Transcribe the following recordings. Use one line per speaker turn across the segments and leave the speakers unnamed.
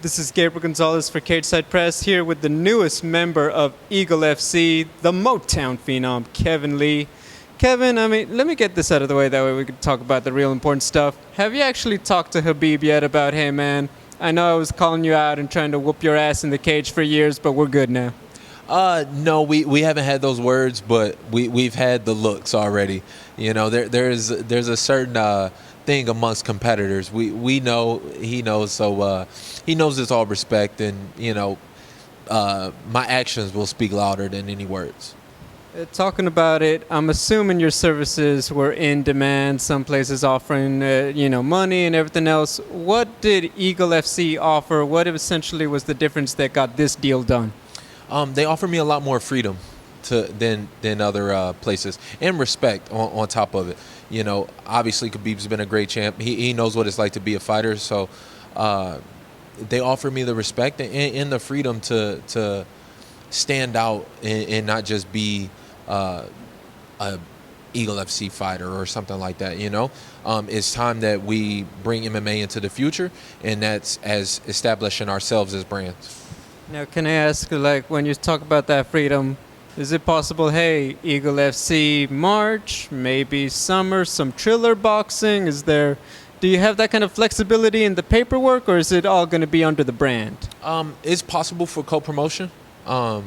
This is Gabriel Gonzalez for Cageside Press here with the newest member of Eagle FC, the Motown phenom, Kevin Lee. Kevin, let me get this out of the way, that way we can talk about the real important stuff. Have you actually talked to Khabib yet about, hey man, I know I was calling you out and trying to whoop your ass in the cage for years, but we're good now?
No, we haven't had those words, but we've had the looks already. You know, there's a certain thing amongst competitors. We know, he knows, so he knows it's all respect, and my actions will speak louder than any words.
Talking about it, I'm assuming your services were in demand. Some places offering, money and everything else. What did Eagle FC offer? What essentially was the difference that got this deal done?
They offer me a lot more freedom than other places, and respect on top of it. You know, obviously Khabib's been a great champ. He knows what it's like to be a fighter. So they offer me the respect and the freedom to stand out and not just be a Eagle FC fighter or something like that. It's time that we bring MMA into the future, and that's as establishing ourselves as brands.
Now, can I ask, when you talk about that freedom, is it possible, hey, Eagle FC March, maybe summer, some Triller boxing? Do you have that kind of flexibility in the paperwork, or is it all going to be under the brand?
It's possible for co-promotion, and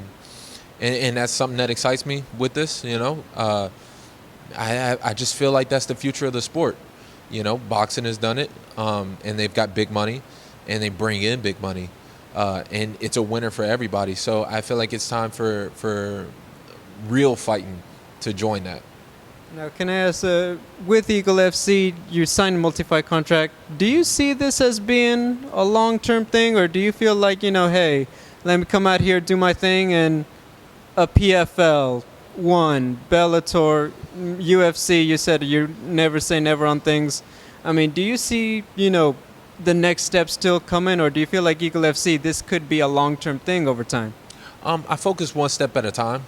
that's something that excites me with this. I just feel like that's the future of the sport. Boxing has done it, and they've got big money, and they bring in big money. And it's a winner for everybody. So I feel like it's time for real fighting to join that.
Now, can I ask, with Eagle FC, you signed a multi-fight contract. Do you see this as being a long-term thing, or do you feel like, hey, let me come out here, do my thing, and a PFL, Bellator, UFC, you said you never say never on things. Do you see, the next step still coming, or do you feel like Eagle FC, this could be a long-term thing over time?
I focus one step at a time.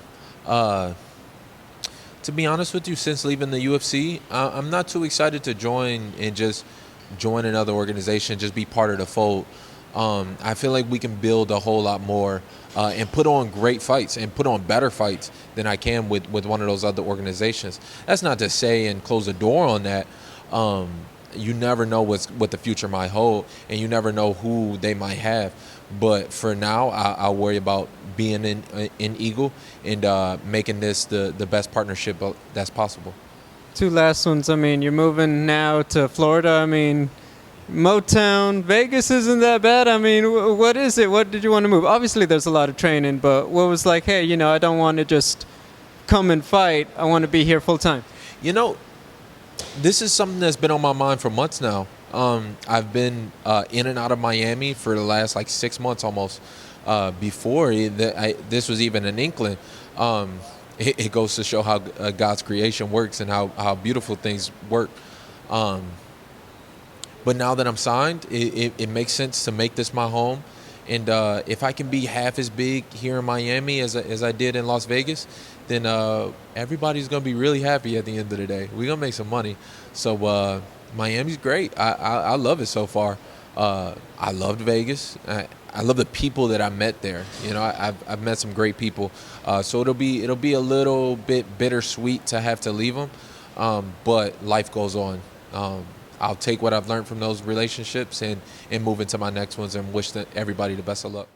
To be honest with you, since leaving the UFC, I'm not too excited to join another organization, just be part of the fold. I feel like we can build a whole lot more and put on great fights and put on better fights than I can with one of those other organizations. That's not to say and close the door on that. You never know what the future might hold, and you never know who they might have. But for now, I'll worry about being in Eagle and making this the best partnership that's possible.
Two last ones. You're moving now to Florida. Motown, Vegas isn't that bad. What is it? What did you want to move? Obviously, there's a lot of training, but what was like, hey, I don't want to just come and fight. I want to be here full time.
This is something that's been on my mind for months now. I've been in and out of Miami for the last 6 months almost. Before this was even an inkling. It goes to show how God's creation works and how beautiful things work. But now that I'm signed, it makes sense to make this my home. And if I can be half as big here in Miami as I did in Las Vegas, then everybody's going to be really happy at the end of the day. We're going to make some money. So Miami's great. I love it so far. I loved Vegas. I love the people that I met there. I've met some great people. So it'll be a little bit bittersweet to have to leave them. But life goes on. I'll take what I've learned from those relationships and move into my next ones and wish everybody the best of luck.